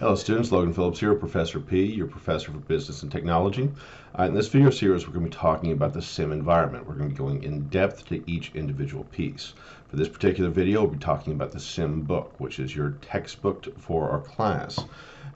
Hello students, Logan Phillips here, Professor P, your professor for business and technology. In this video series we're going to be talking about the sim environment. We're going to be going in depth to each individual piece. For this particular video we'll be talking about the Simbook, which is your textbook for our class.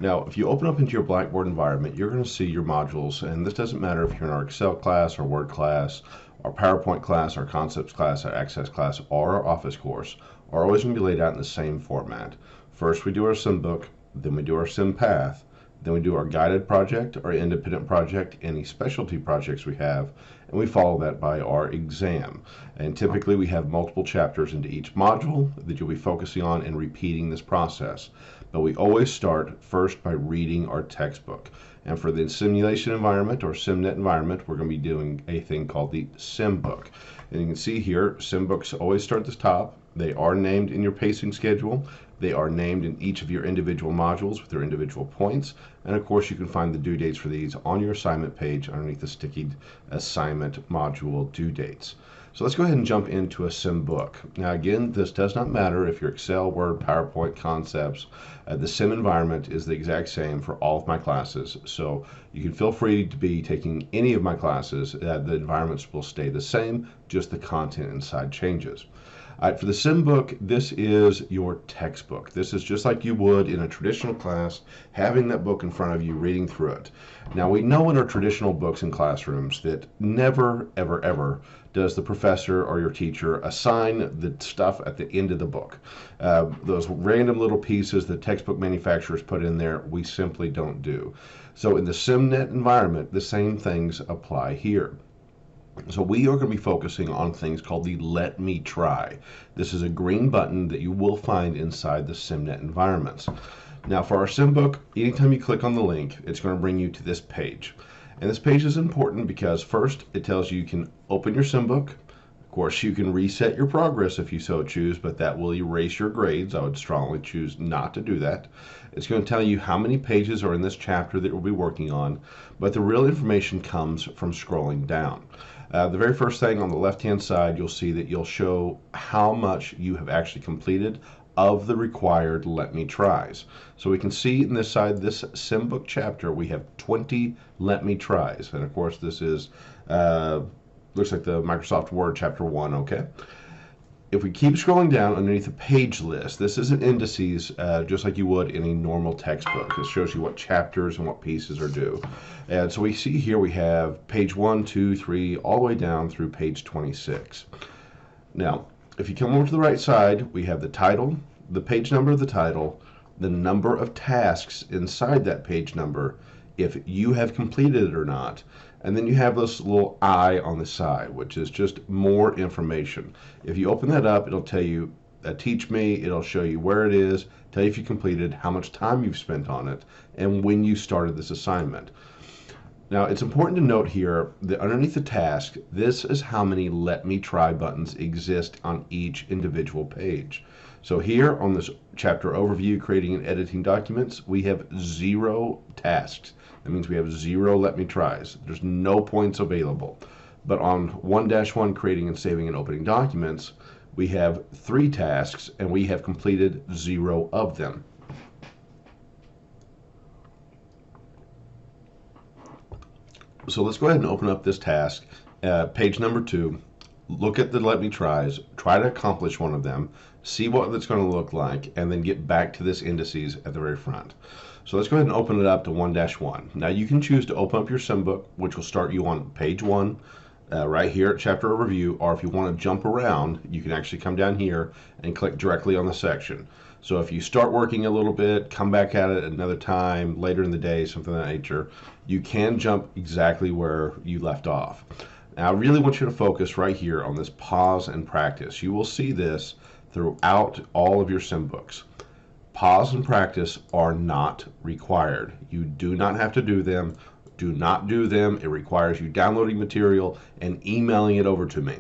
Now if you open up into your Blackboard environment, you're going to see your modules, and this doesn't matter if you're in our Excel class, our Word class, our PowerPoint class, our Concepts class, our Access class, or our Office course, are always going to be laid out in the same format. First we do our Simbook, then we do our sim path, then we do our guided project, our independent project, any specialty projects we have, and we follow that by our exam. And typically we have multiple chapters into each module that you'll be focusing on and repeating this process. But we always start first by reading our textbook. And for the simulation environment or SimNet environment, we're going to be doing a thing called the Simbook. And you can see here, Simbooks always start at the top. They are named in your pacing schedule. They are named in each of your individual modules with their individual points. And of course, you can find the due dates for these on your assignment page underneath the sticky assignment module due dates. So let's go ahead and jump into a Simbook. Now again, this does not matter if you're Excel, Word, PowerPoint, Concepts. The sim environment is the exact same for all of my classes. So you can feel free to be taking any of my classes. The environments will stay the same, just the content inside changes. For the Simbook, this is your textbook. This is just like you would in a traditional class, having that book in front of you, reading through it. Now we know in our traditional books in classrooms that never, ever, ever does the professor or your teacher assign the stuff at the end of the book. Those random little pieces that textbook manufacturers put in there, we simply don't do. So in the SimNet environment, the same things apply here. So we are going to be focusing on things called the Let Me Try. This is a green button that you will find inside the SimNet environments. Now for our Simbook, anytime you click on the link, it's going to bring you to this page. And this page is important because first it tells you can open your Simbook. Of course you can reset your progress if you so choose, but that will erase your grades. I would strongly choose not to do that. It's going to tell you how many pages are in this chapter that we'll be working on, but the real information comes from scrolling down. The very first thing on the left hand side, you'll see that you'll show how much you have actually completed of the required Let Me Tries. So we can see in this side, this Simbook chapter, we have 20 Let Me Tries. And of course this is, looks like the Microsoft Word chapter 1, okay? If we keep scrolling down underneath the page list, this is an indices just like you would in a normal textbook. It shows you what chapters and what pieces are due. And so we see here we have page 1, 2, 3, all the way down through page 26. Now, if you come over to the right side, we have the title, the page number of the title, the number of tasks inside that page number, if you have completed it or not, and then you have this little I on the side, which is just more information. If you open that up, it'll tell you, teach me, it'll show you where it is, tell you if you completed, how much time you've spent on it, and when you started this assignment. Now, it's important to note here that underneath the task, this is how many Let Me Try buttons exist on each individual page. So here on this chapter overview, creating and editing documents, we have 0 tasks. That means we have 0 Let Me Tries. There's no points available. But on 1-1, creating and saving and opening documents, we have 3 tasks and we have completed 0 of them. So let's go ahead and open up this task, page number 2, look at the Let Me Tries, try to accomplish one of them, see what it's going to look like, and then get back to this indices at the very front. So let's go ahead and open it up to 1-1. Now you can choose to open up your Simbook, which will start you on page 1, right here at chapter overview, or if you want to jump around, you can actually come down here and click directly on the section. So if you start working a little bit, come back at it another time, later in the day, something of that nature, you can jump exactly where you left off. Now I really want you to focus right here on this pause and practice. You will see this throughout all of your Simbooks. Pause and practice are not required. You do not have to do them. Do not do them. It requires you downloading material and emailing it over to me.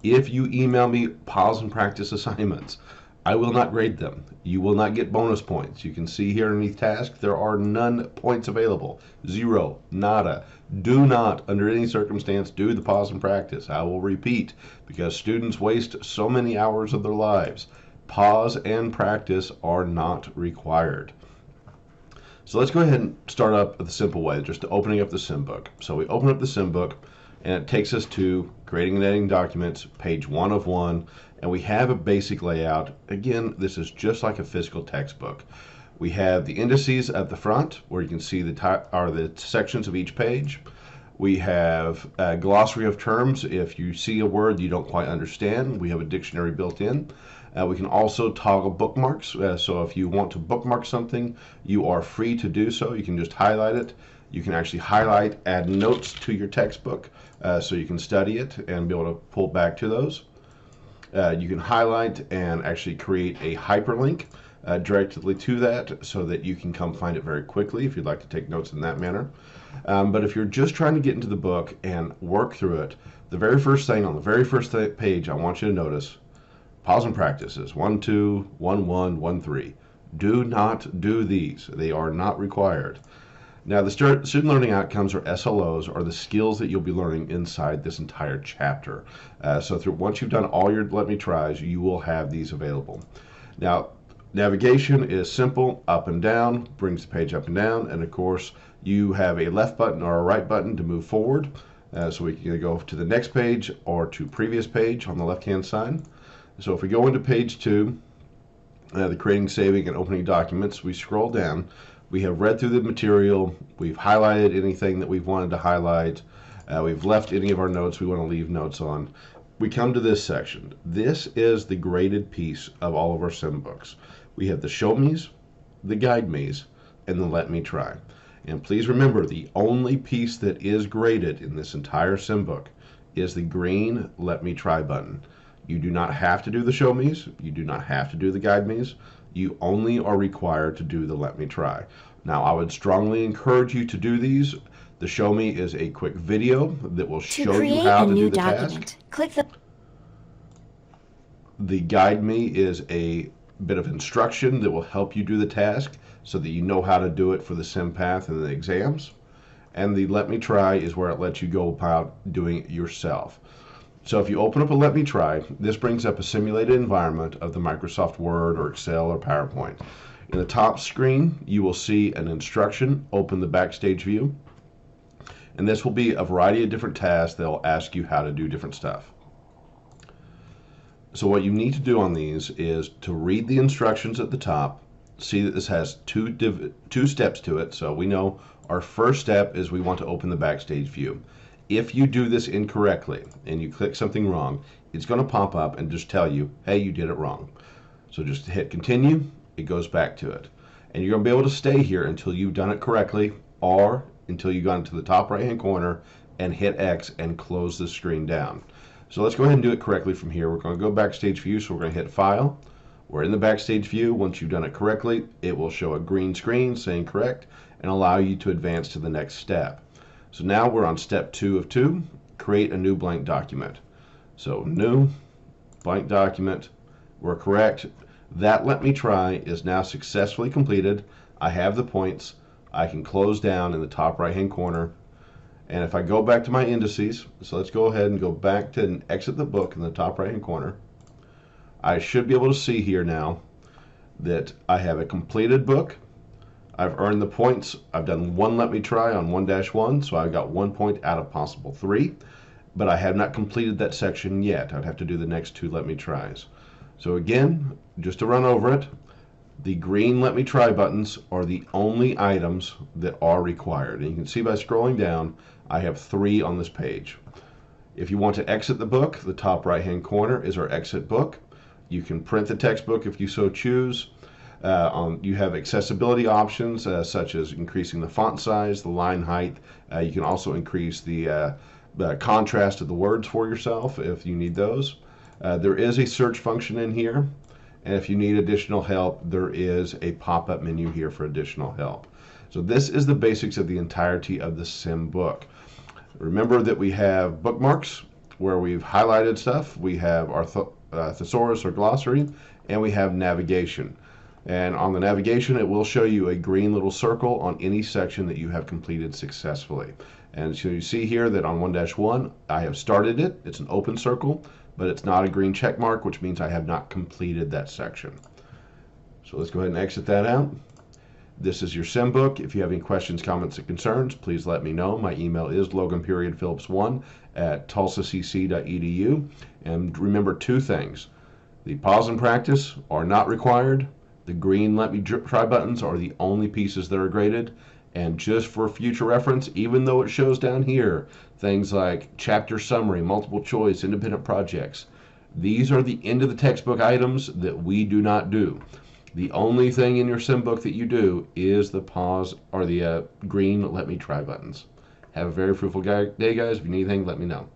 If you email me pause and practice assignments, I will not grade them. You will not get bonus points. You can see here underneath task, there are none points available. 0, nada. Do not, under any circumstance, do the pause and practice. I will repeat, because students waste so many hours of their lives. Pause and practice are not required. So let's go ahead and start up the simple way, just opening up the Simbook. So we open up the Simbook, and it takes us to creating and editing documents, page 1 of 1, and we have a basic layout. Again, this is just like a physical textbook. We have the indices at the front, where you can see the sections of each page. We have a glossary of terms. If you see a word you don't quite understand, we have a dictionary built in. We can also toggle bookmarks. So if you want to bookmark something, you are free to do so. You can just highlight it. You can actually highlight, add notes to your textbook so you can study it and be able to pull back to those. You can highlight and actually create a hyperlink directly to that so that you can come find it very quickly if you'd like to take notes in that manner. But if you're just trying to get into the book and work through it, the very first thing on the very first page I want you to notice, pause and practices, 1, 2, 1, 1, 1, 3. Do not do these. They are not required. Now, the student learning outcomes, or SLOs, are the skills that you'll be learning inside this entire chapter. Once you've done all your Let Me Tries, you will have these available. Now, navigation is simple, up and down, brings the page up and down, and of course, you have a left button or a right button to move forward. So we can go to the next page or to previous page on the left-hand side. So if we go into page 2, the creating, saving, and opening documents, we scroll down. We have read through the material. We've highlighted anything that we've wanted to highlight. We've left any of our notes we want to leave notes on. We come to this section. This is the graded piece of all of our Simbooks. We have the Show Me's, the Guide Me's, and the Let Me Try. And please remember, the only piece that is graded in this entire Simbook is the green Let Me Try button. You do not have to do the Show Me's. You do not have to do the Guide Me's. You only are required to do the Let Me Try. Now, I would strongly encourage you to do these. The Show Me is a quick video that will show you how to do the task. Click the Guide Me is a bit of instruction that will help you do the task so that you know how to do it for the SimPath and the exams. And the Let Me Try is where it lets you go about doing it yourself. So if you open up a Let Me Try, this brings up a simulated environment of the Microsoft Word or Excel or PowerPoint. In the top screen, you will see an instruction, open the Backstage view. And this will be a variety of different tasks that will ask you how to do different stuff. So what you need to do on these is to read the instructions at the top, see that this has two steps to it. So we know our first step is we want to open the Backstage view. If you do this incorrectly and you click something wrong, it's going to pop up and just tell you, hey, you did it wrong. So just hit continue, it goes back to it. And you're going to be able to stay here until you've done it correctly or until you go into the top right hand corner and hit X and close the screen down. So let's go ahead and do it correctly from here. We're going to go Backstage view, so we're going to hit File. We're in the Backstage view. Once you've done it correctly, it will show a green screen saying correct and allow you to advance to the next step. So now we're on step 2 of 2, create a new blank document. So new, blank document, we're correct. That Let Me Try is now successfully completed. I have the points. I can close down in the top right hand corner. And if I go back to my indices, so let's go ahead and go back to and exit the book in the top right hand corner. I should be able to see here now that I have a completed book. I've earned the points. I've done one Let Me Try on 1-1, so I've got 1 point out of possible 3, but I have not completed that section yet. I'd have to do the next 2 Let Me Tries. So again, just to run over it, the green Let Me Try buttons are the only items that are required. And you can see by scrolling down, I have 3 on this page. If you want to exit the book, the top right-hand corner is our exit book. You can print the textbook if you so choose. You have accessibility options such as increasing the font size, the line height. You can also increase the contrast of the words for yourself if you need those. There is a search function in here, and if you need additional help, there is a pop-up menu here for additional help. So this is the basics of the entirety of the Simbook. Remember that we have bookmarks where we've highlighted stuff. We have our thesaurus or glossary, and we have navigation. And on the navigation, it will show you a green little circle on any section that you have completed successfully. And so you see here that on 1-1, I have started it. It's an open circle, but it's not a green check mark, which means I have not completed that section. So let's go ahead and exit that out. This is your Simbook. If you have any questions, comments, and concerns, please let me know. My email is logan.phillips1@tulsacc.edu. And remember two things. The pause and practice are not required. The green let me try buttons are the only pieces that are graded. And just for future reference, even though it shows down here things like chapter summary, multiple choice, independent projects, these are the end of the textbook items that we do not do. The only thing in your Simbook that you do is the pause or the green let me try buttons. Have a very fruitful day, guys. If you need anything, let me know.